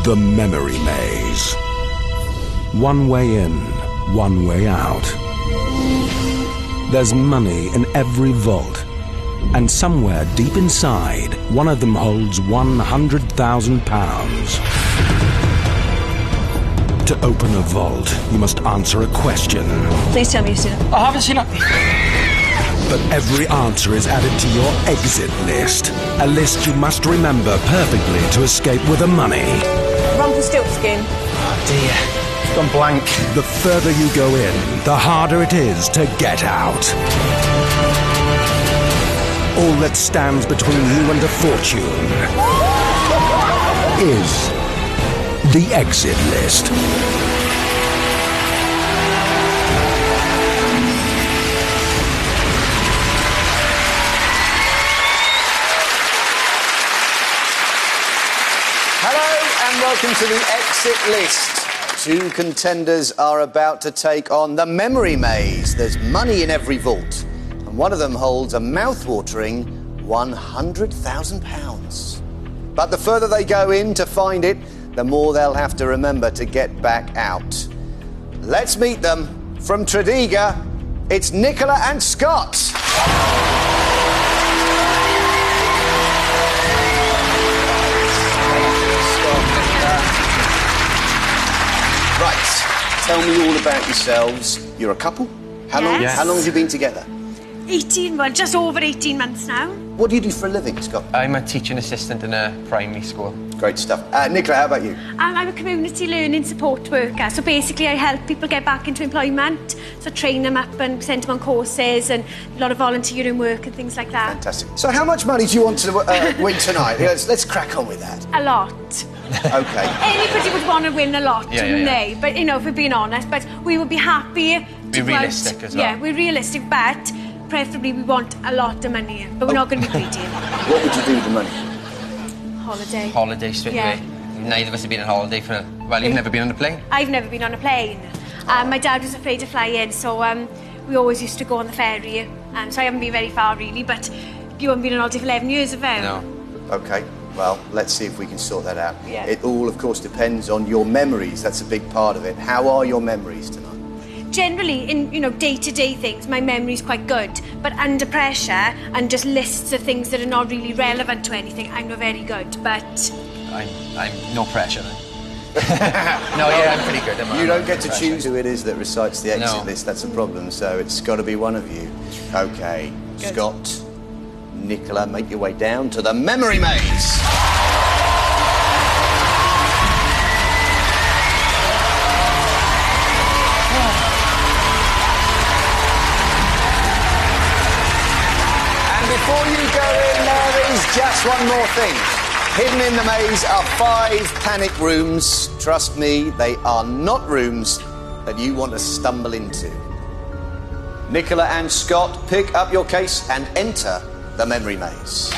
The Memory Maze. One way in, one way out. There's money in every vault. And somewhere deep inside, one of them holds £100,000. To open a vault, you must answer a question. Please tell me you've seen it. I haven't seen it. But every answer is added to your exit list. A list you must remember perfectly to escape with the money. Rumpelstiltskin. Oh dear, it's gone blank. The further you go in, the harder it is to get out. All that stands between you and a fortune is the exit list. Welcome to the exit list. Two contenders are about to take on the Memory Maze. There's money in every vault, and one of them holds a mouth-watering £100,000. But the further they go in to find it, the more they'll have to remember to get back out. Let's meet them. From Tredegar, it's Nicola and Scott. Right, tell me all about yourselves. You're a couple? How long have you been together? 18, well, just over 18 months now. What do you do for a living, Scott? I'm a teaching assistant in a primary school. Great stuff. Nicola, how about you? I'm a community learning support worker, so basically I help people get back into employment, so train them up and send them on courses and a lot of volunteering work and things like that. Fantastic. So how much money do you want to win tonight? Let's crack on with that. A lot. OK. Anybody would want to win a lot, yeah. they? But, you know, if we're being honest, but we would be happy Be realistic as well. Yeah, we're realistic, but preferably we want a lot of money, but we're not going to be greedy. What would you do with the money? Holiday. Holiday straight away. Neither of us have been on holiday for... Well, you've never been on a plane? I've never been on a plane. My dad was afraid to fly in, so we always used to go on the ferry. So I haven't been very far, really, but you haven't been on holiday for 11 years, have you? No. OK, well, let's see if we can sort that out. Yeah. It all, of course, depends on your memories. That's a big part of it. How are your memories tonight? Generally, in, day-to-day things, my memory's quite good. But under pressure and just lists of things that are not really relevant to anything, I'm not very good, but... I'm no pressure. I'm pretty good. You don't get to choose who it is that recites the exit list. That's a problem, so it's got to be one of you. OK, good. Scott, Nicola, make your way down to the Memory Maze. Before you go in, there is just one more thing. Hidden in the maze are 5 panic rooms. Trust me, they are not rooms that you want to stumble into. Nicola and Scott, pick up your case and enter the Memory Maze.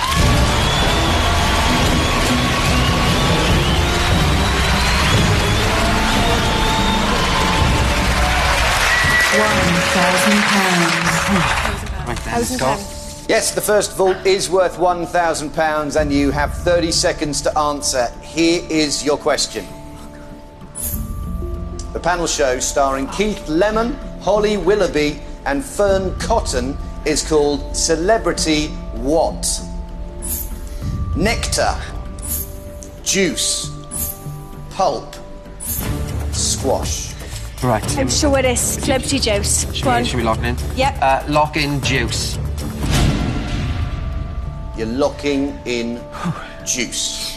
£1,000. Yes, the first vault is worth £1,000 and you have 30 seconds to answer. Here is your question. The panel show starring Keith Lemon, Holly Willoughby and Fern Cotton is called Celebrity What? Nectar, juice, pulp, squash. Right. I'm sure it is Celebrity Juice. Should we lock it in? Yep. Lock in juice. You're locking in juice.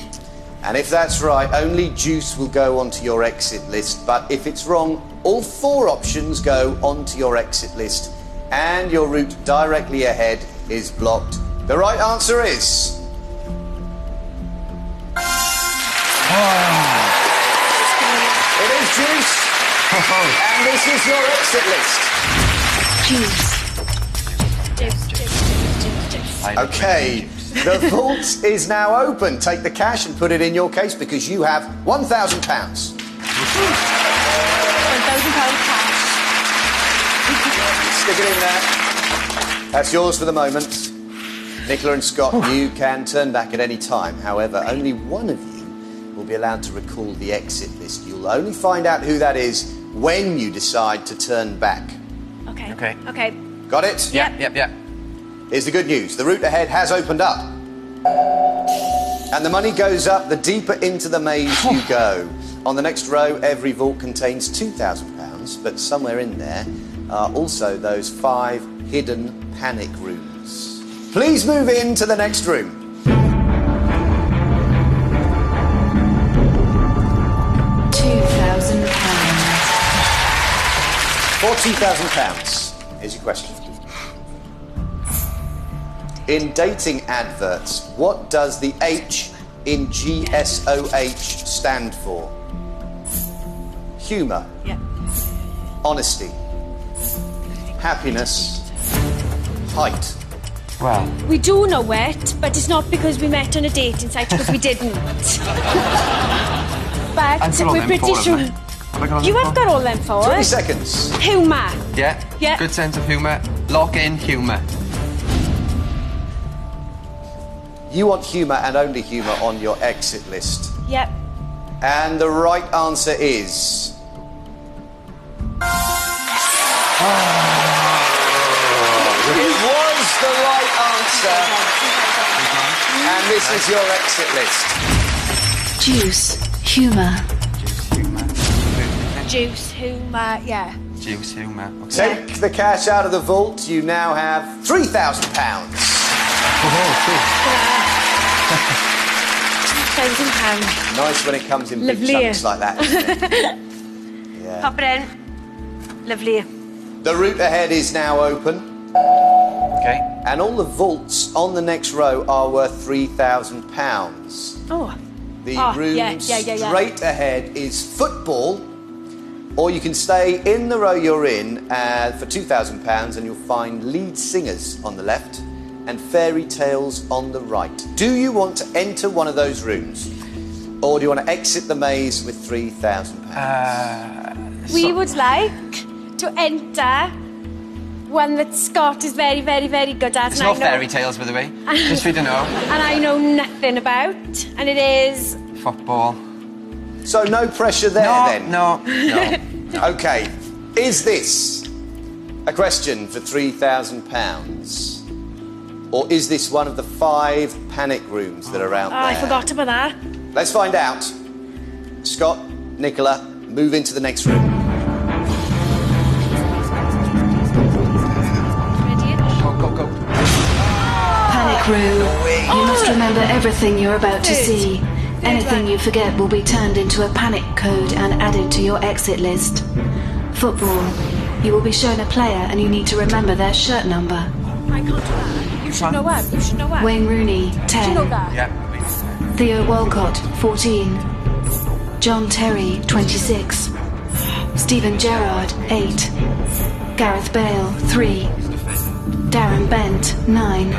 And if that's right, only juice will go onto your exit list. But if it's wrong, all 4 options go onto your exit list. And your route directly ahead is blocked. The right answer is... It is juice. And this is your exit list. Juice. OK, the vault is now open. Take the cash and put it in your case because you have £1,000. £1,000 cash. Stick it in there. That's yours for the moment. Nicola and Scott, you can turn back at any time. However, only one of you will be allowed to recall the exit list. You'll only find out who that is when you decide to turn back. Okay. Okay. Okay. Got it? Yeah. Yep. Here's the good news. The route ahead has opened up. And the money goes up the deeper into the maze you go. On the next row, every vault contains £2,000, but somewhere in there are also those 5 hidden panic rooms. Please move into the next room. £2,000. For £2,000, here's your question. In dating adverts, what does the H in GSOH stand for? Humour, Yeah. honesty, happiness, height. Well, We do know it, but it's not because we met on a dating site, because we didn't. But I've got all we're them pretty four, sure. haven't I? Have I got all You them have four? got all them 20 four. seconds. Humour. Yeah. Yeah. Good sense of humour. Lock in humour. You want humour and only humour on your exit list. Yep. And the right answer is... It was the right answer. And this is your exit list. Juice. Humour. Juice, humour, yeah. Juice, humour. Okay. Take the cash out of the vault. You now have £3,000. £1,000. Nice when it comes in big Lovely. chunks like that, isn't it? Yeah. Pop it in. Lovely. The route ahead is now open. Okay. And all the vaults on the next row are worth £3,000. Oh. The Oh, room yeah. straight ahead is football, or you can stay in the row you're in for £2,000 and you'll find lead singers on the left and fairy tales on the right. Do you want to enter one of those rooms, or do you want to exit the maze with £3,000? We would like to enter one that Scott is very, very, very good at. It's and not I know- fairy tales, by the way. Just for you to know. And I know nothing about, and it is... Football. So no pressure there then? No. Okay, is this a question for £3,000? Or is this one of the 5 panic rooms that are out there? I forgot about that. Let's find out. Scott, Nicola, move into the next room. Ready? Go. Panic room. You must remember everything you're about to see. Anything you forget will be turned into a panic code and added to your exit list. Football. You will be shown a player and you need to remember their shirt number. I can't do that. You should know what. You should know what. Wayne Rooney, You 10. know that. Yeah. Theo Walcott, 14. John Terry, 26. Stephen Gerrard, 8. Gareth Bale, 3. Darren Bent, 9.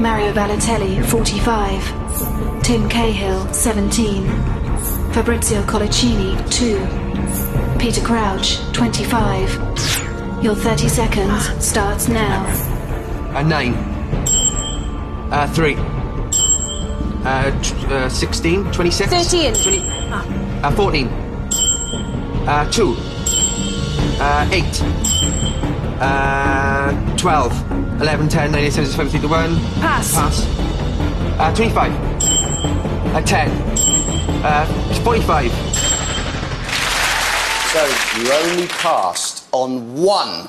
Mario Balotelli, 45. Tim Cahill, 17. Fabrizio Collicini, 2. Peter Crouch, 25. Your 30 seconds starts now. 9. 3. 16. 26. 13. 14. 2. 8. 12. 11, 10, 9, 8, 7, 6, 5, 3, 2, 1. Pass. 25. 10. 45. So you only passed on 1.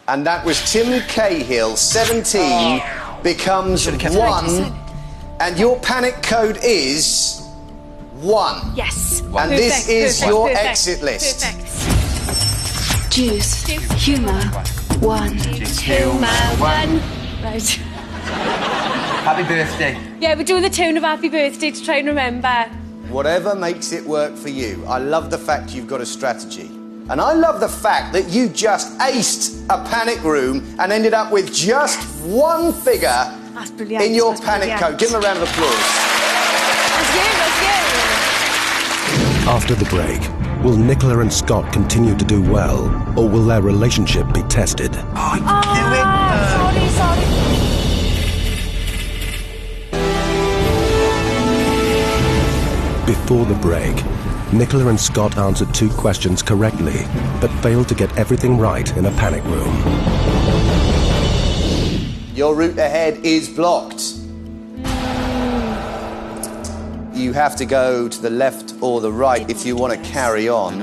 And that was Tim Cahill, 17, becomes Should've kept 1. And your panic code is 1. Yes. And this is your exit list. Perfect. Juice. Humour. 1. Humour 1. Right. Happy birthday. Yeah, we're doing the tune of Happy Birthday to try and remember. Whatever makes it work for you. I love the fact you've got a strategy. And I love the fact that you just aced a panic room and ended up with just 1 figure That's brilliant. in your That's panic brilliant. code. Give them a round of applause. That's you. After the break, will Nicola and Scott continue to do well, or will their relationship be tested? Sorry. Before the break, Nicola and Scott answered 2 questions correctly, but failed to get everything right in a panic room. Your route ahead is blocked. You have to go to the left or the right if you want to carry on.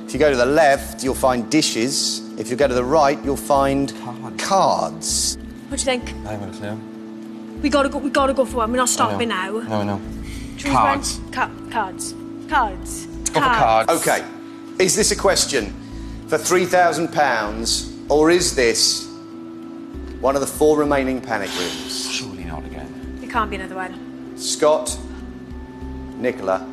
If you go to the left, you'll find dishes. If you go to the right, you'll find cards. What do you think? I haven't a clue. We gotta go for one. We're not stopping now. No, I know. Cards. Cards. Cards. Let's go for cards. Okay. Is this a question for £3,000, or is this one of the 4 remaining panic rooms? Surely not again. It can't be another one. Scott, Nicola,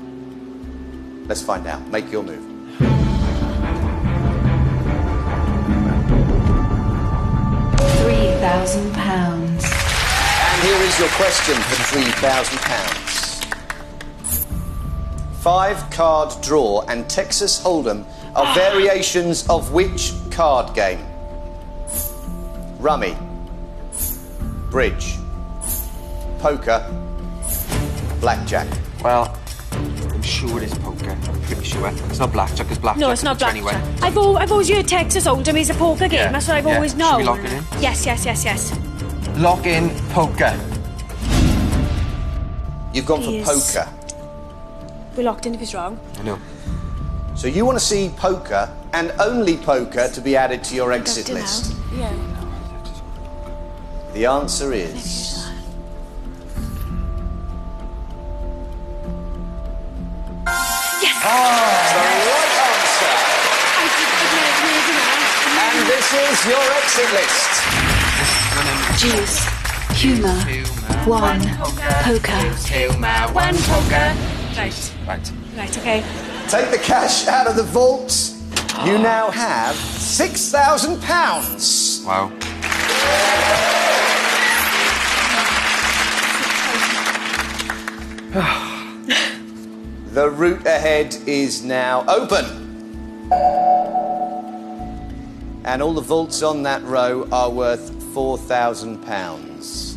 let's find out. Make your move. £3,000. And here is your question for £3,000. 5-card draw and Texas Hold'em are variations of which card game? Rummy, bridge, poker, blackjack. Well, I'm sure it is poker. I'm pretty sure. It's not blackjack, it's blackjack. No, it's not blackjack. Anyway. I've always heard Texas Hold'em is a poker game. Yeah, That's what I've yeah. always Should known. we lock it in? Yes. Lock in poker. You've gone for Yes. poker. We're locked in if it's wrong. I know. So you want to see poker and only poker to be added to your exit Locked in list. now. Yeah. The answer is... Yes! the right answer. And this is your exit list. Juice. Humour. 1. Poker. One poker. Right, okay. Take the cash out of the vault. You now have £6,000. Wow. The route ahead is now open. And all the vaults on that row are worth £4,000.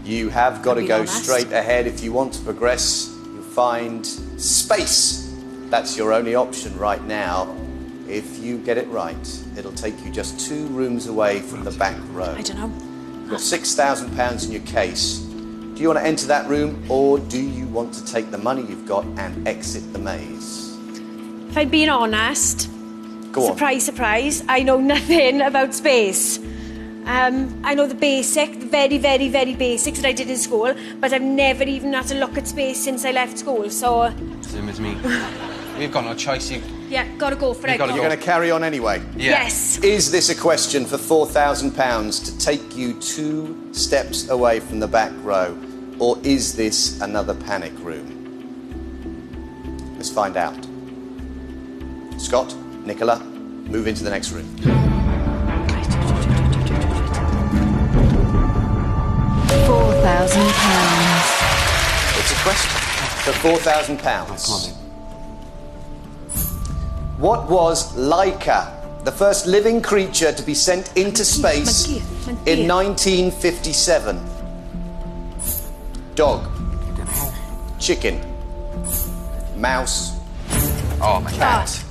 You have got to go straight ahead. If you want to progress, you'll find space. That's your only option right now. If you get it right, it'll take you just 2 rooms away from the back row. I don't know. You've got £6,000 in your case. Do you want to enter that room, or do you want to take the money you've got and exit the maze? If I'm being honest, Go on. surprise, surprise, I know nothing about space. I know the basic, very, very, very basics that I did in school, but I've never even had to look at space since I left school, so... Same as me. We've got no choice. Yeah, gotta go for it. gotta You're going to carry on anyway? Yeah. Yes. Is this a question for £4,000 to take you 2 steps away from the back row, or is this another panic room? Let's find out. Scott, Nicola, move into the next room. £4,000. It's a question for £4,000. What was Laika, the first living creature to be sent into space in 1957? Dog, chicken, mouse, Oh, my cat.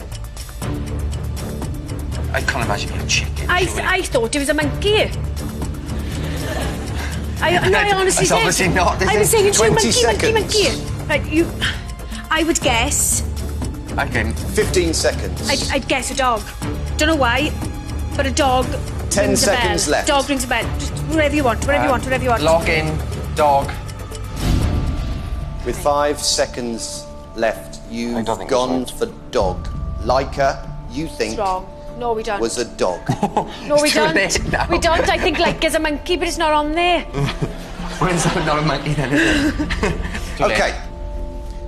I can't imagine being a chicken. I thought it was a monkey. I honestly It's did. obviously not, is I was it? saying 20 monkey. seconds. Right, I would guess. Okay. 15 seconds. I'd guess a dog. Don't know why, but a dog. 10 rings a seconds bell. left. Dog rings a bell. Just whatever you want. Whatever you want. Lock in dog. With 5 seconds left, I you've don't think gone it's for dog. Laika, you think It's wrong. No, we don't. was a dog. No, we It's too don't. late now. We don't. I think like as a monkey, but it's not on there. When's that not a monkey then, is it? Too late. Okay.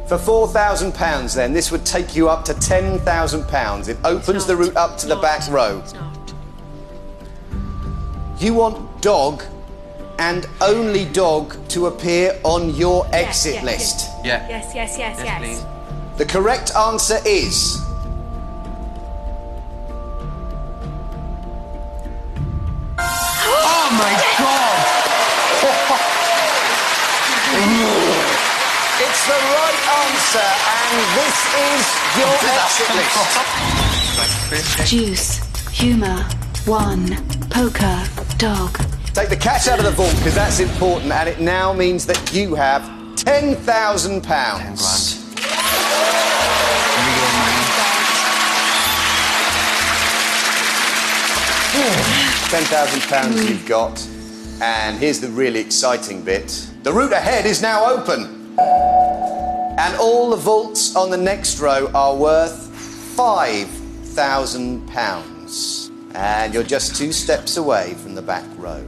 For £4,000 then, this would take you up to £10,000. It opens the route up to the back row. It's not. You want dog and only dog to appear on your exit yes, list. Yeah. Yes. Please. The correct answer is... Oh my god! It's the right answer, and this is your exit list. Juice, humour, 1. Poker, dog. Take the cash out of the vault, because that's important, and it now means that you have £10,000. £10,000 you've got, and here's the really exciting bit. The route ahead is now open, and all the vaults on the next row are worth £5,000, and you're just 2 steps away from the back row,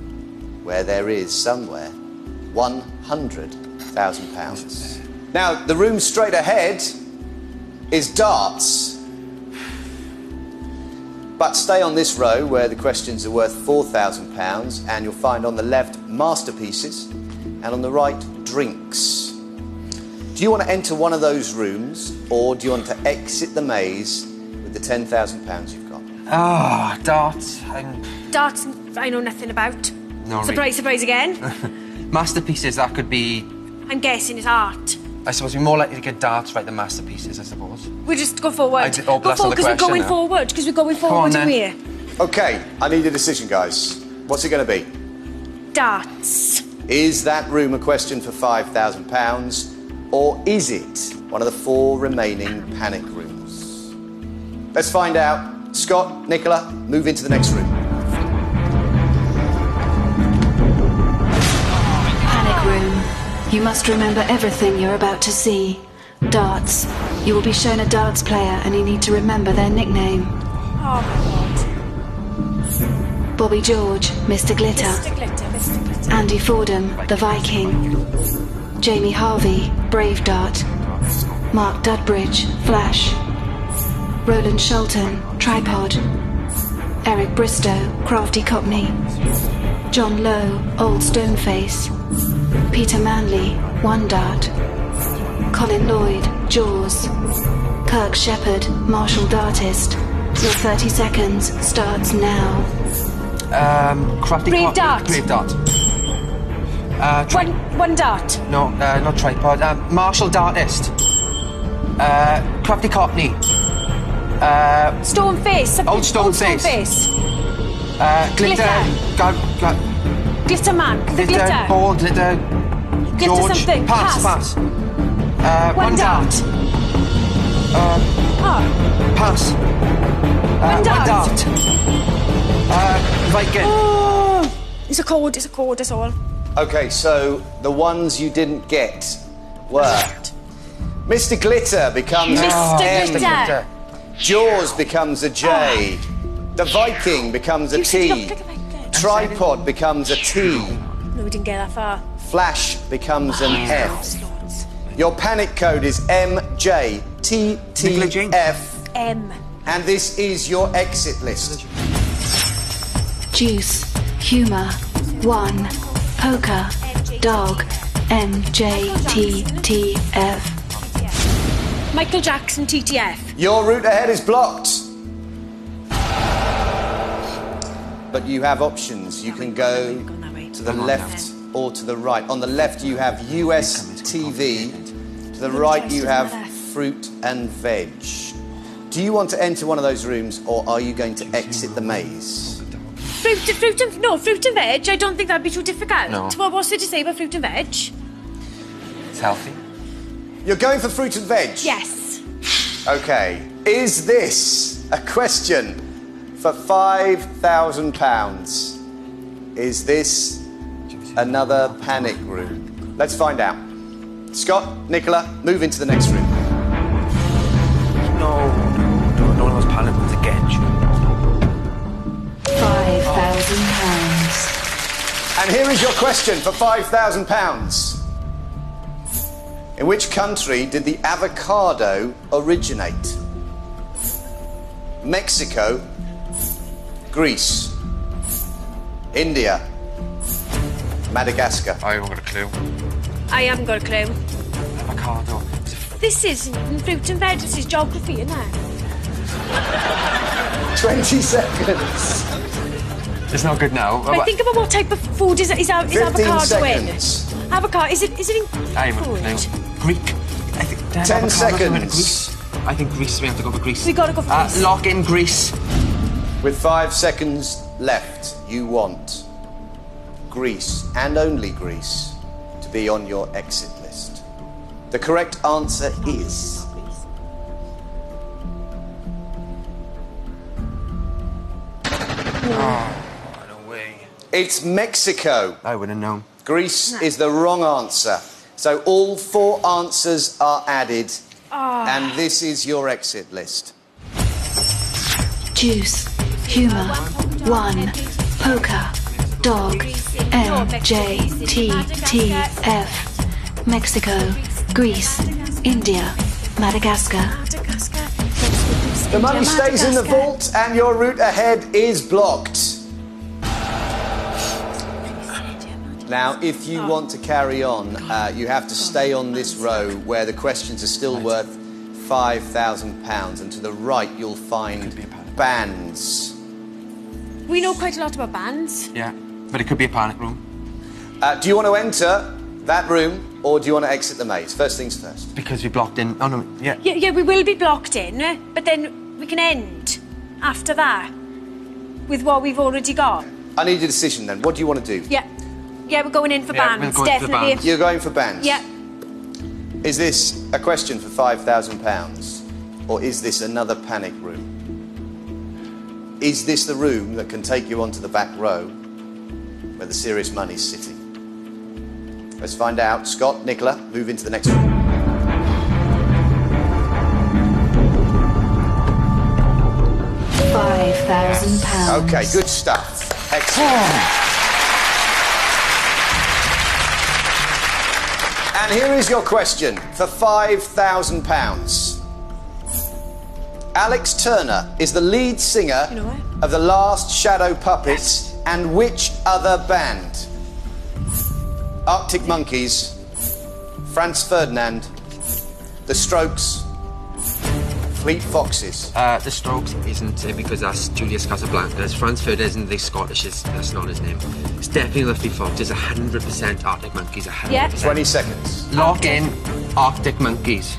where there is somewhere £100,000. Now, the room straight ahead is darts. But stay on this row where the questions are worth £4,000, and you'll find on the left masterpieces and on the right drinks. Do you want to enter one of those rooms, or do you want to exit the maze with the £10,000 you've got? Ah, darts. Darts, I know nothing about. No, Surprise, surprise again. Masterpieces, that could be... I'm guessing it's art. I suppose we're more likely to get darts right than masterpieces, I suppose. We'll just go forward. Go forward, because we're going forward. Because we're going forward, aren't we? OK, I need a decision, guys. What's it going to be? Darts. Is that room a question for £5,000, or is it one of the 4 remaining panic rooms? Let's find out. Scott, Nicola, move into the next room. Panic room. You must remember everything you're about to see. Darts. You will be shown a darts player and you need to remember their nickname. Oh, my God. Bobby George, Mr. Glitter. Mr. Glitter, Mr. Glitter. Andy Fordham, the Viking. Jamie Harvey, Brave Dart. Mark Dudbridge, Flash. Roland Shelton, Tripod. Eric Bristow, Crafty Cockney. John Lowe, Old Stoneface. Peter Manley, One Dart. Colin Lloyd, Jaws. Kirk Shepherd, Martial Dartist. Your 30 seconds starts now. Crafty Brave Dart. Brave Dart. One dart. No, not tripod. Martial Dartist. Crafty Cockney. Stoneface. Old Stoneface. Glitter. Glitter man. The glitter. Ball, glitter. Glitter George. something. Pass. One dart. Pass. One dart. Viking. Oh, it's a code, that's all. OK, so the ones you didn't get were... Mr. Glitter becomes Mr. M. Glitter. Jaws becomes a J. The Viking becomes a You said you T. don't click it. Tripod becomes a T. No, we didn't get that far. Flash becomes an F. Your panic code is MJTTF. M. And this is your exit list. Juice, humour, 1. Poker, dog, MJTTF. Michael Jackson, TTF. Your route ahead is blocked. But you have options. You can go to the left or to the right. On the left, you have US TV. To the right, you have fruit and veg. Do you want to enter one of those rooms, or are you going to exit the maze? Fruit and veg. I don't think that'd be too difficult. No. What's there to say about fruit and veg? It's healthy. You're going for fruit and veg? Yes. OK. Is this a question for £5,000? Is this another panic room? Let's find out. Scott, Nicola, move into the next room. No one was panic rooms again. £5,000. And here is your question for £5,000. In which country did the avocado originate? Mexico, Greece, India, Madagascar. I haven't got a clue. I haven't got a clue. Avocado. This isn't fruit and veg, this is geography, isn't it? 20 seconds. It's not good now. Right, think about what type of food is 15 avocado seconds. in. Avocado, is it in I haven't got a food? clue. Greek. Then 10 avocados, seconds. we went to Greece. I think Greece, we have to go for Greece. We gotta go for Greece. Lock in Greece. With 5 seconds left, you want Greece, and only Greece, to be on your exit list. The correct answer is... Oh, no way. It's Mexico. I wouldn't know. Greece is the wrong answer. So all 4 answers are added, and this is your exit list. Juice, humour, 1, poker, dog, MJTTF, Mexico, Greece, India, Madagascar. The money stays in the vault, and your route ahead is blocked. Now, if you want to carry on, you have to stay on this row where the questions are still worth £5,000, and to the right you'll find bands. We know quite a lot about bands. Yeah, but it could be a panic room. Do you want to enter that room, or do you want to exit the maze? First things first. Because we blocked in. Oh, no, yeah. Yeah, we will be blocked in, but then we can end after that with what we've already got. I need a decision then. What do you want to do? Yeah, we're going in for bands, we're going for definitely. bands. You're going for bands? Yeah. Is this a question for £5,000, or is this another panic room? Is this the room that can take you onto the back row where the serious money's sitting? Let's find out. Scott, Nicola, move into the next room. £5,000. Okay, good stuff. Excellent. And here is your question for £5,000. Alex Turner is the lead singer of the Last Shadow Puppets and which other band? Arctic Monkeys, Franz Ferdinand, The Strokes, Fleet Foxes. The Strokes isn't because that's Julius Casablancas. Franz Ferdinand isn't the Scottish, that's not his name. It's definitely the Fleet Foxes, 100% Arctic Monkeys, 100%. Yeah. 20 seconds. Lock in Arctic Monkeys.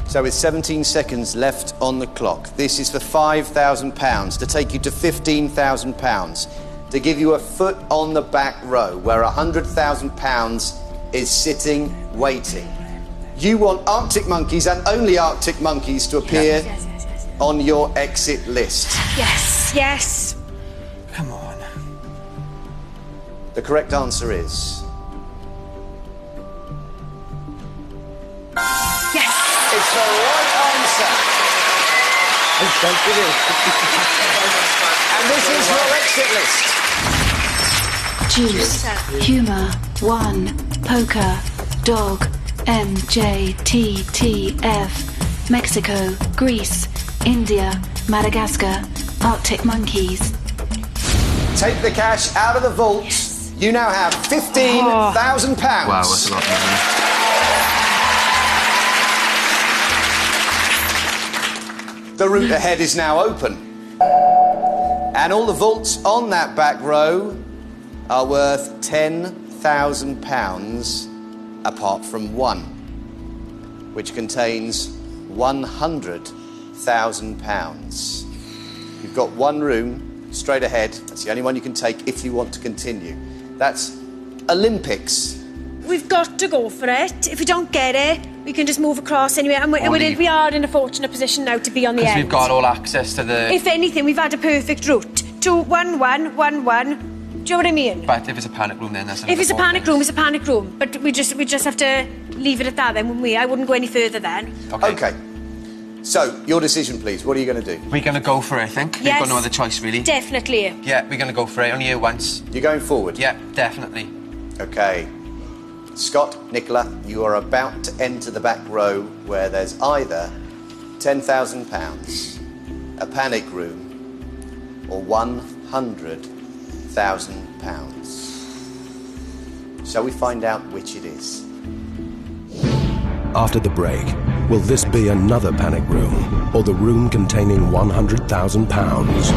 So with 17 seconds left on the clock, this is for £5,000 to take you to £15,000, to give you a foot on the back row where £100,000 is sitting waiting. You want Arctic Monkeys and only Arctic Monkeys to appear on your exit list. Yes. Come on. The correct answer is... Yes. It's the right answer. And this is your exit list. Juice, humour, 1, poker, dog, MJTTF, Mexico, Greece, India, Madagascar, Arctic Monkeys. Take the cash out of the vault. Yes. You now have £15,000. Wow, that's a lot of money. The route ahead is now open. And all the vaults on that back row are worth £10,000 apart from one, which contains £100,000. You've got one room straight ahead. That's the only one you can take if you want to continue. That's Olympics. We've got to go for it. If we don't get it, we can just move across anyway. And we are in a fortunate position now to be on the end. Because we've got all access to the... If anything, we've had a perfect route. 2, 1, 1, 1, 1. Do you know what I mean? But if it's a panic room, then that's... If it's a panic room, it's a panic room. But we just have to leave it at that then, wouldn't we? I wouldn't go any further then. Okay. So, your decision, please. What are you going to do? We're going to go for it, I think. Yes. We've got no other choice, really. Definitely. Yeah, we're going to go for it. Only here once. You're going forward? Yeah, definitely. Okay. Scott, Nicola, you are about to enter the back row where there's either £10,000, a panic room, or £100,000. Shall we find out which it is? After the break, will this be another panic room, or the room containing £100,000?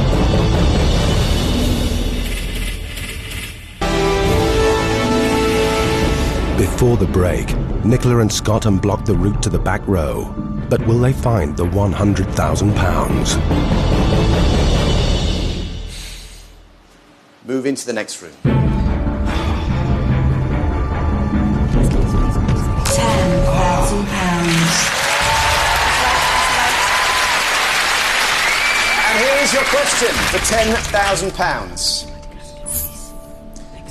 Before the break, Nicola and Scott unblock the route to the back row. But will they find the £100,000? Move into the next room. £10,000. And here's your question for £10,000.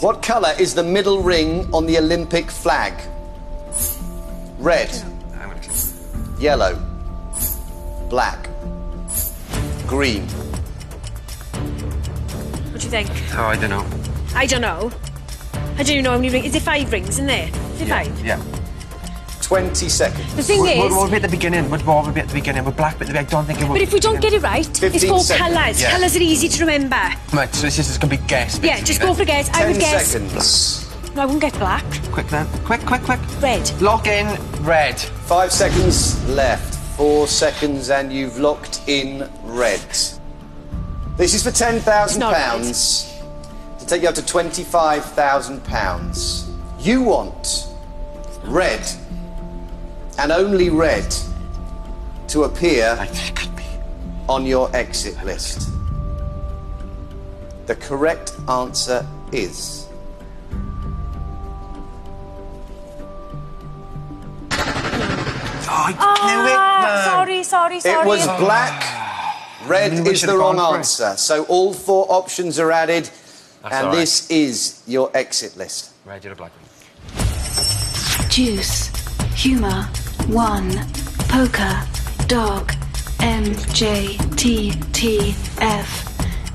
What colour is the middle ring on the Olympic flag? Red, yellow, black, green. What do you think? Oh, I don't know. I don't know. I don't even know how many rings. Is it 5 rings in there? Is it 5? Yeah. 20 seconds. The thing What is... would be at the beginning? What would be at the beginning? With black, but I don't think it would. But if we don't get it right, 15 it's called seconds. colours. Yeah. Colours are easy to remember. Right, so this is going to be guess. Yeah, just go for a guess. I 10 would guess... seconds. No, I wouldn't get black. Quick then. Quick. Red. Lock in red. 5 seconds left. 4 seconds and you've locked in red. This is for £10,000 to take you up to £25,000. You want red and only red to appear I think it could be. on your exit list. The correct answer is... Oh, I knew it. Sorry. It was black. Red Maybe we is should the have wrong gone for it. answer. So all 4 options are added, That's and all right. this is your exit list. Red, you're a black one. Juice, humour, 1, poker, dog, MJTTF,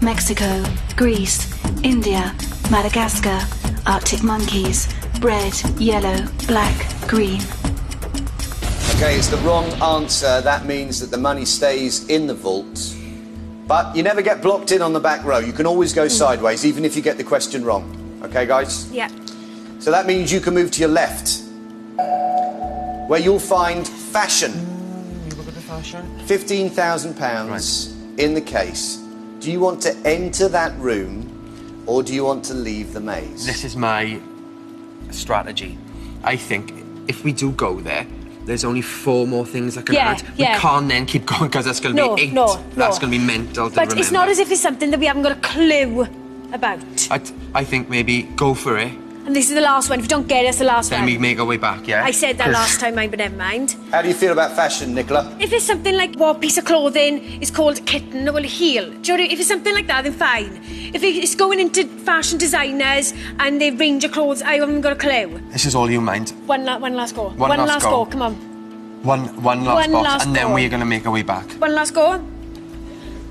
Mexico, Greece, India, Madagascar, Arctic monkeys, red, yellow, black, green. Okay, it's the wrong answer. That means that the money stays in the vault. But you never get blocked in on the back row. You can always go sideways, even if you get the question wrong. Okay, guys? Yeah. So that means you can move to your left, where you'll find fashion. £15,000 in the case. Do you want to enter that room, or do you want to leave the maze? This is my strategy. I think if we do go there, there's only 4 more things I can add. We can't then keep going because that's going to be 8. No. That's going to be mental to But remember. it's not as if it's something that we haven't got a clue about. I think maybe go for it, And this is the last one. If we don't get it, it's the last then one. we make our way back, yeah? I said that last time, but never mind. How do you feel about fashion, Nicola? If it's something like what piece of clothing is called a kitten or a heel, do you know what I mean? If it's something like that, then fine. If it's going into fashion designers and they range of clothes, I haven't got a clue. This is all you mind. One last go. One last go. Come on. One last One box, last and then go. we're going to make our way back. One last go.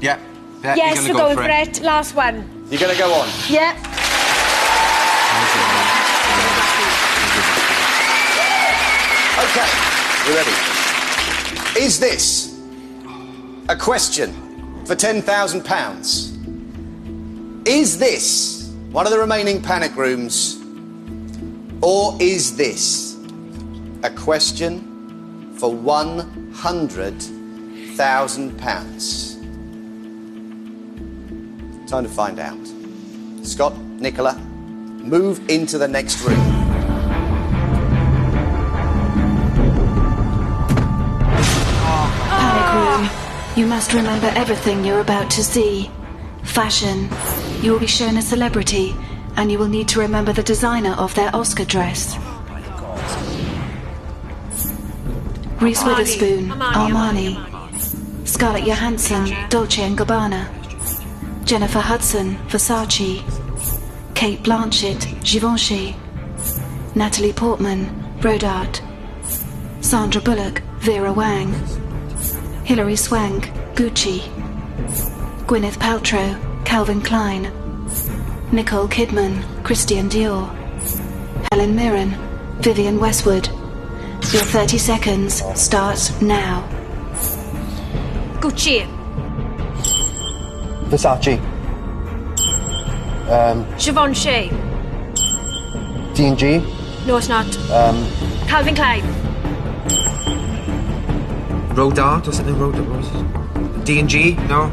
Yeah. Yes, you're we're gonna going for it. Last one. You're going to go on? Yeah. Okay, you ready? Is this a question for £10,000? Is this one of the remaining panic rooms? Or is this a question for £100,000? Time to find out. Scott, Nicola, move into the next room. Panic room. You must remember everything you're about to see. Fashion. You will be shown a celebrity, and you will need to remember the designer of their Oscar dress. Reese Witherspoon, Armani. Scarlett Johansson, Dolce & Gabbana. Jennifer Hudson, Versace. Kate Blanchett, Givenchy. Natalie Portman, Rodart. Sandra Bullock, Vera Wang. Hilary Swank, Gucci. Gwyneth Paltrow, Calvin Klein. Nicole Kidman, Christian Dior. Helen Mirren, Vivienne Westwood. Your 30 seconds starts now. Gucci. Versace. Givenchy. D&G. No, it's not. Calvin Klein. Rodart or something. D&G. No.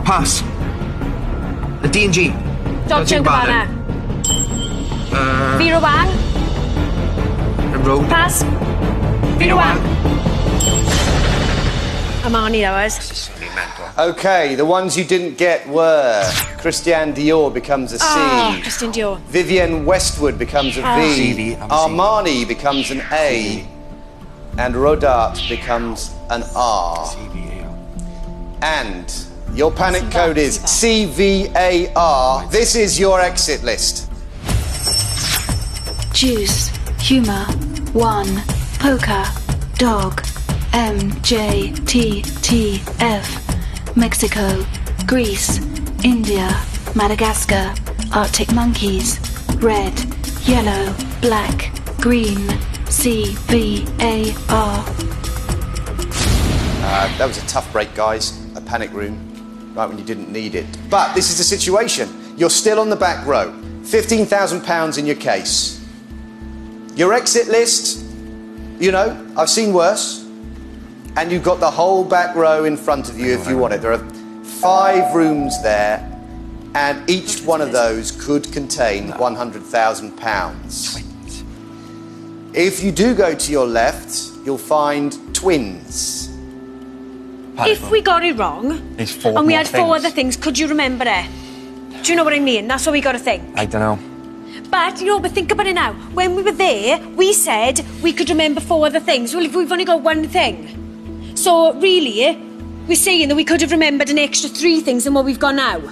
Pass. The D&G. Dolce & Gabbana. Vera Wang. And Road. Pass. Vera Wang. Armani, that was. This is something mental. Okay, the ones you didn't get were Christian Dior becomes a C. Oh, Christian Dior. Vivienne Westwood becomes a V. CV, I'm a C. Armani becomes an A. And Rodart becomes an R. And your panic code is CVAR. This is your exit list. Juice, humour, 1, poker, dog, MJTTF, Mexico, Greece, India, Madagascar, Arctic monkeys, red, yellow, black, green, CVAR. That was a tough break, guys. A panic room, right when you didn't need it. But this is the situation. You're still on the back row. £15,000 in your case. Your exit list, you know, I've seen worse. And you've got the whole back row in front of you if you want it. There are 5 rooms there, and each one of those could contain £100,000. If you do go to your left, you'll find twins. If we got it wrong, and we had 4 other things, could you remember it? Do you know what I mean? That's what we got to think. I don't know. But, you know, but think about it now. When we were there, we said we could remember 4 other things. Well, if we've only got 1 thing. So, really, we're saying that we could have remembered an extra 3 things than what we've got now. Do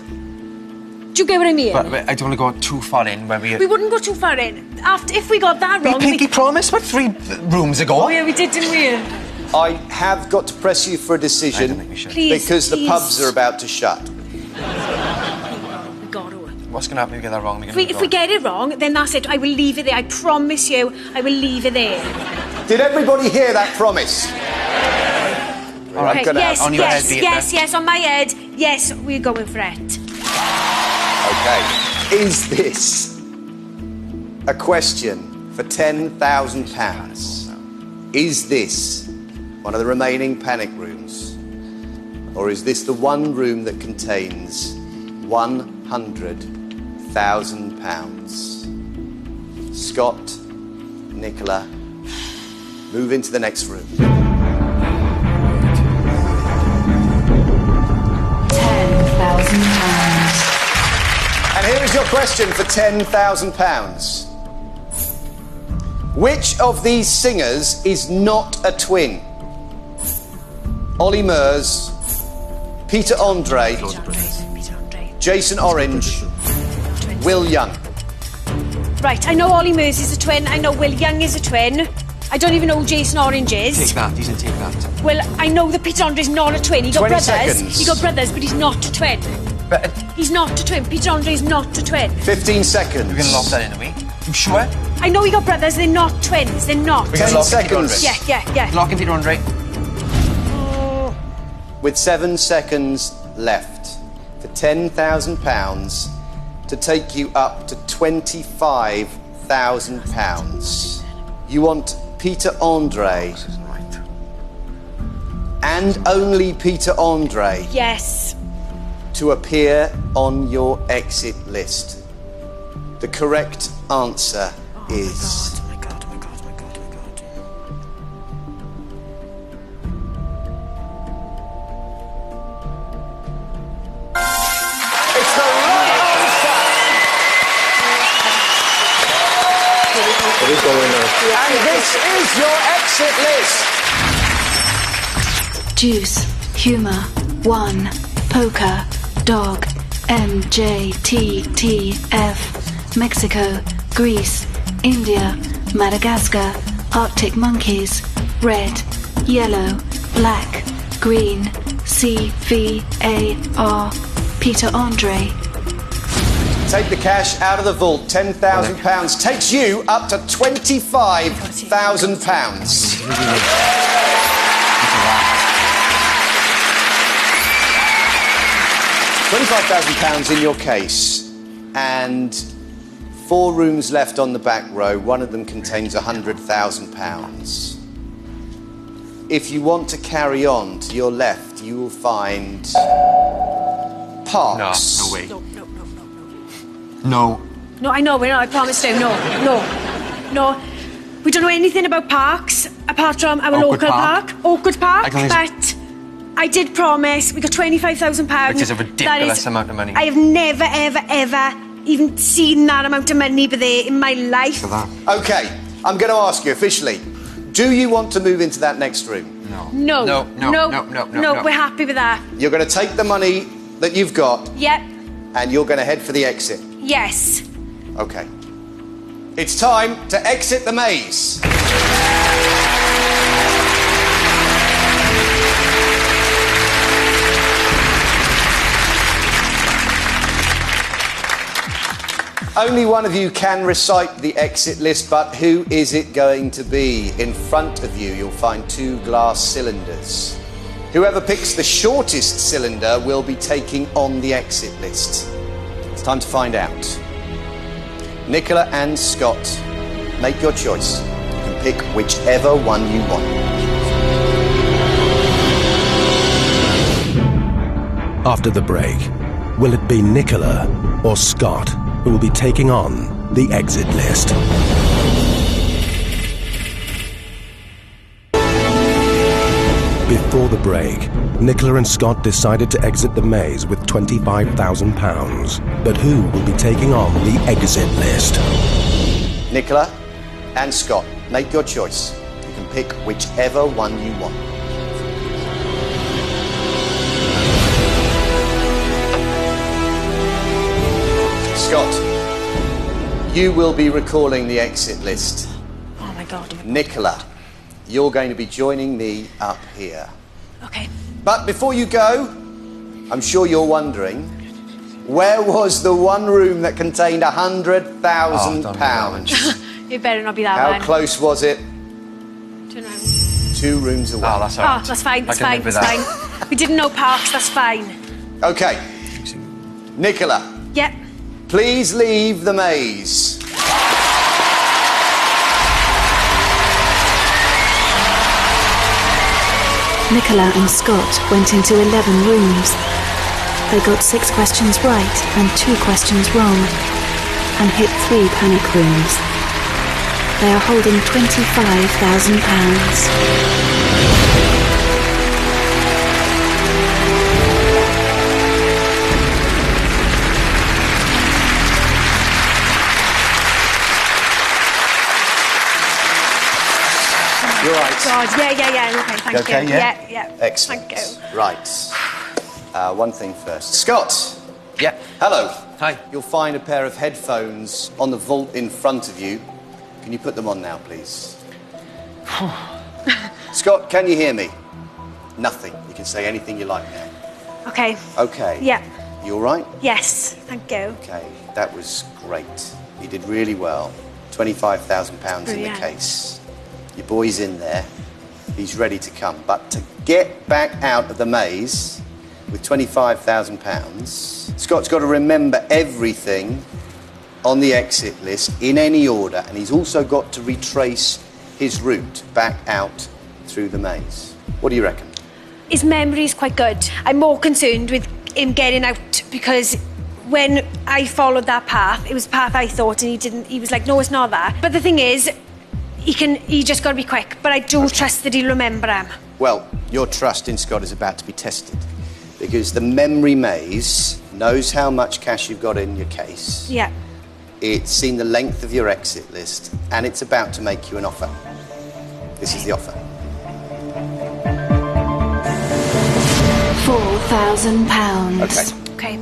you get what I mean? But I don't want to go too far in where we... We wouldn't go too far in. If we got that wrong... We pinky promised, but 3 rooms ago. Oh, yeah, we did, didn't we? I have got to press you for a decision. I don't think we should. Please, because the please. pubs are about to shut. We got to. What's going to happen if we get that wrong? If we get it wrong, then that's it. I will leave it there. I promise you, I will leave it there. Did everybody hear that promise? All right, Okay, yes, on your head, be it yes, on my head. Yes, we're going for it. Okay. Is this a question for £10,000? Is this one of the remaining panic rooms? Or is this the one room that contains £100,000? Scott, Nicola, move into the next room. £10,000. And here is your question for £10,000. Which of these singers is not a twin? Ollie Murs, Peter Andre, Jason Orange, Will Young. Right, I know Ollie Murs is a twin. I know Will Young is a twin. I don't even know who Jason Orange is. Take that, he didn't take that. Well, I know that Peter Andre's not a twin. He got 20 brothers. seconds. He got brothers, but he's not a twin. But He's not a twin. Peter Andre's not a twin. 15 seconds. we're going to lock that in, are we? You sure? I know he got brothers. They're not twins. They're not. We're going 10 to lock in Peter Andre. seconds. Yeah. Lock in Peter Andre. With 7 seconds left for £10,000 to take you up to £25,000. You want Peter Andre and only Peter Andre Yes. to appear on your exit list. The correct answer is... Oh my God. It's the right answer! And this is your exit list. Juice, humour, 1, poker, dog, MJTTF, Mexico, Greece, India, Madagascar, Arctic monkeys, red, yellow, black, green, CVAR, Peter Andre. Take the cash out of the vault. £10,000 takes you up to £25,000. £25,000 in your case, and 4 rooms left on the back row. One of them contains £100,000. If you want to carry on to your left, you will find Parks. No way. No. No, I know, we're not. I promise to. No. We don't know anything about parks, apart from our Oakwood local Park. Oakwood Park, I can but I did promise we got £25,000. Which is a ridiculous amount of money. I have never, ever even seen that amount of money there in my life. For that. Okay, I'm going to ask you officially, do you want to move into that next room? No, No, we're happy with that. You're going to take the money that you've got Yep, and you're going to head for the exit. yes. Okay. It's time to exit the maze. Only one of you can recite the exit list, but who is it going to be? In front of you, you'll find 2 glass cylinders. Whoever picks the shortest cylinder will be taking on the exit list. It's time to find out. Nicola and Scott, make your choice. You can pick whichever one you want. After the break, will it be Nicola or Scott who will be taking on the exit list? Before the break, Nicola and Scott decided to exit the maze with £25,000. But who will be taking on the exit list? Nicola and Scott, make your choice. You can pick whichever one you want. Scott, you will be recalling the exit list. Oh my God. Nicola, you're going to be joining me up here. Okay. But before you go, I'm sure you're wondering, where was the one room that contained £100,000? It better not be that How one. close was it? Turn around. 2 rooms away. Oh, that's all right. Oh, that's fine, I that's can fine, live with that's that. fine. We didn't know parks, that's fine. Okay. Nicola, Yep. please leave the maze. Nicola and Scott went into 11 rooms. They got 6 questions right and 2 questions wrong, and hit 3 panic rooms. They are holding £25,000. You're right. God, yeah. Okay, thank You okay, you. yeah? Excellent. Thank you. Right. One thing first. Scott. Yeah. Hello. Hi. You'll find a pair of headphones on the vault in front of you. Can you put them on now, please? Scott, can you hear me? Nothing. You can say anything you like now. Okay. Okay. Yeah. You all right? Yes, thank you. Okay. That was great. You did really well. £25,000 in the Brilliant. case. Your boy's in there. He's ready to come. But to get back out of the maze with £25,000, Scott's got to remember everything on the exit list in any order, and he's also got to retrace his route back out through the maze. What do you reckon? His memory is quite good. I'm more concerned with him getting out because when I followed that path, it was a path I thought, and he was like, no, it's not that. But the thing is, he just got to be quick, but I do trust that he'll remember him. Well, your trust in Scott is about to be tested because the memory maze knows how much cash you've got in your case. Yeah. It's seen the length of your exit list, and it's about to make you an offer. This is the offer. £4,000. Okay. Okay.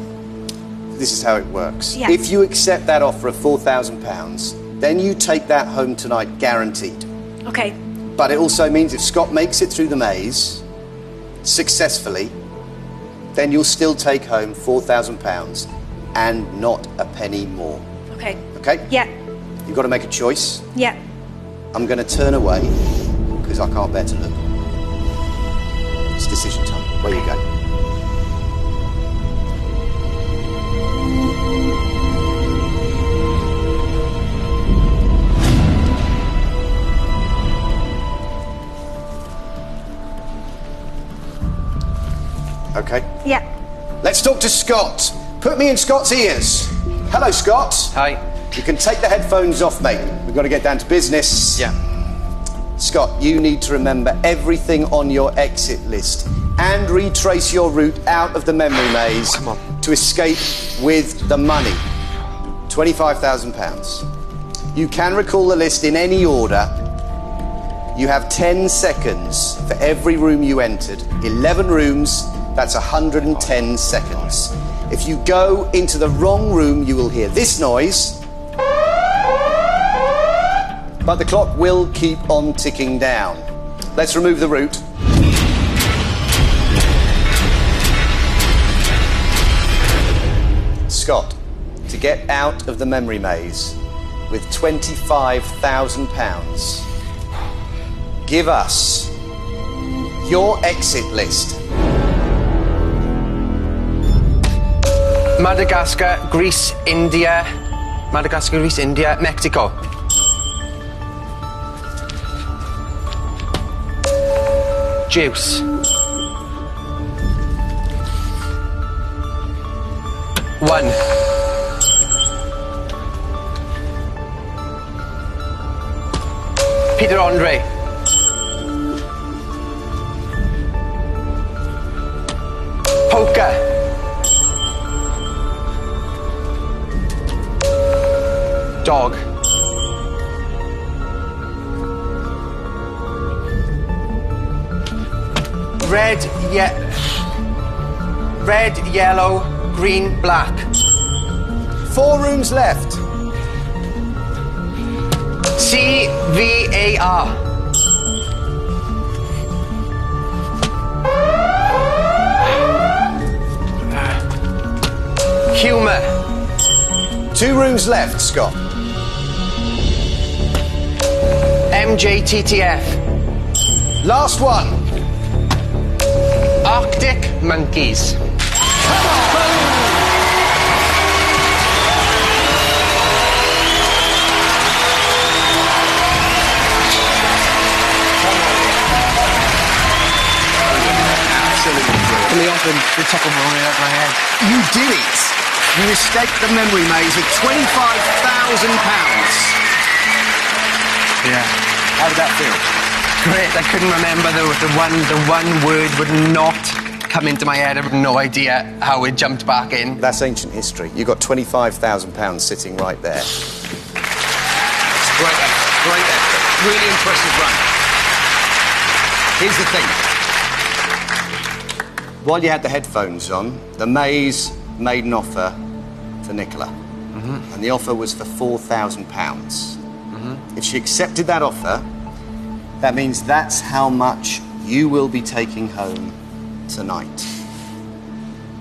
This is how it works. Yeah. If you accept that offer of £4,000, then you take that home tonight, guaranteed. Okay. But it also means if Scott makes it through the maze successfully, then you'll still take home £4,000 and not a penny more. Okay. Okay? Yeah. You've got to make a choice. Yeah. I'm going to turn away because I can't bear to look. It's decision time. Where you go? Okay. Yeah. Let's talk to Scott. Put me in Scott's ears. Hello, Scott. Hi. You can take the headphones off, mate. We've got to get down to business. Yeah. Scott, you need to remember everything on your exit list and retrace your route out of the memory maze to escape with the money. £25,000. You can recall the list in any order. You have 10 seconds for every room you entered. 11 rooms, that's 110 seconds. If you go into the wrong room, you will hear this noise. But the clock will keep on ticking down. Let's remove the route. Scott, to get out of the memory maze with £25,000, give us your exit list. Madagascar, Greece, India. Madagascar, Greece, India, Mexico. Juice. 1. Peter Andre. Poker. Dog. Red, yellow, green, black. 4 rooms left. CVAR. Humor. 2 rooms left, Scott. MJTTF. Last one. Arctic monkeys. From the off the top of my head. You did it. You escaped the memory maze with £25,000. Yeah. How did that feel? Great. I couldn't remember the one word would not come into my head. I have no idea how it jumped back in. That's ancient history. You got £25,000 sitting right there. It's great effort. Great effort. Really impressive run. Here's the thing. While you had the headphones on, the maze made an offer to Nicola. And the offer was for £4,000. If she accepted that offer, that means that's how much you will be taking home tonight.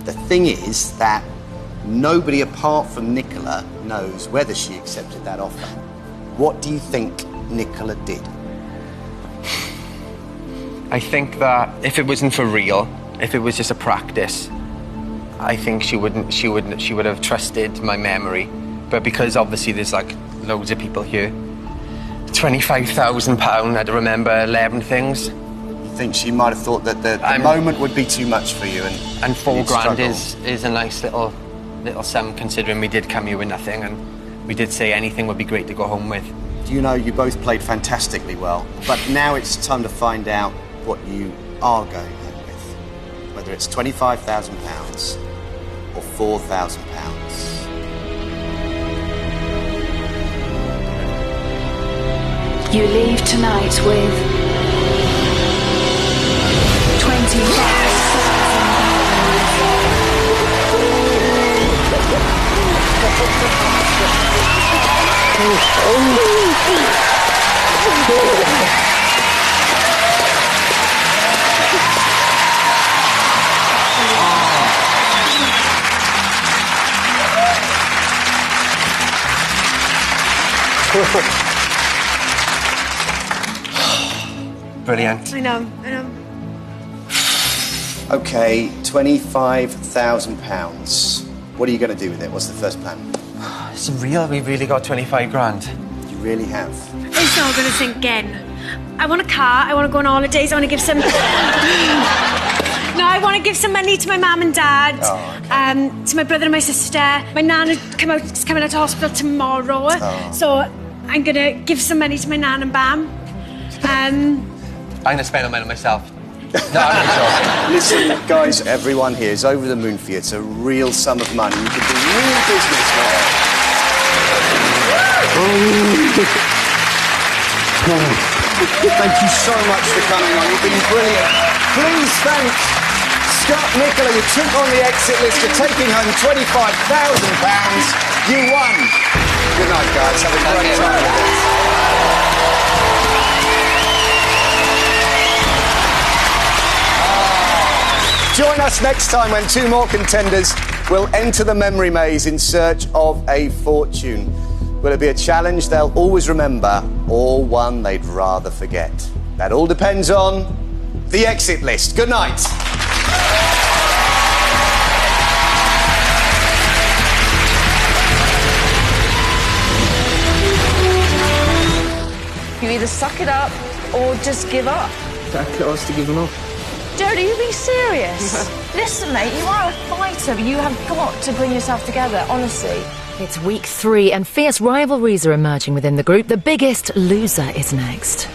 The thing is that nobody apart from Nicola knows whether she accepted that offer. What do you think Nicola did? I think that if it wasn't for real, if it was just a practice, I think she would have trusted my memory. But because obviously there's like loads of people here, £25,000, I had to remember 11 things. You think she might have thought that the moment would be too much for you, and £4,000 is a nice little sum considering we did come here with nothing, and we did say anything would be great to go home with. You know, you both played fantastically well, but now it's time to find out what you are going home with, whether it's £25,000 or £4,000. You leave tonight with Brilliant. I know. Okay, £25,000. What are you going to do with it? What's the first plan? It's real. We really got 25 grand. You really have. It's not going to sink in. I want a car. I want to go on holidays. I want to give some... No, I want to give some money to my mum and dad, to my brother and my sister. My nan is coming out of hospital tomorrow, so I'm going to give some money to my nan and bam. I'm going to spend on myself. No, I'm joking. Listen, guys, everyone here is over the moon for you. It's a real sum of money. You can do real business with it. Thank you so much for coming on. You've been brilliant. Please thank Scott Nicola, who took on the exit list for taking home £25,000. You won. Good night, guys. Have a great time with this. Join us next time when two more contenders will enter the memory maze in search of a fortune. Will it be a challenge they'll always remember, or one they'd rather forget? That all depends on the exit list. Good night. You either suck it up or just give up. That close to giving up. Jodie, are you being serious? Listen, mate, you are a fighter, but you have got to bring yourself together, honestly. It's week 3 and fierce rivalries are emerging within the group. The biggest loser is next.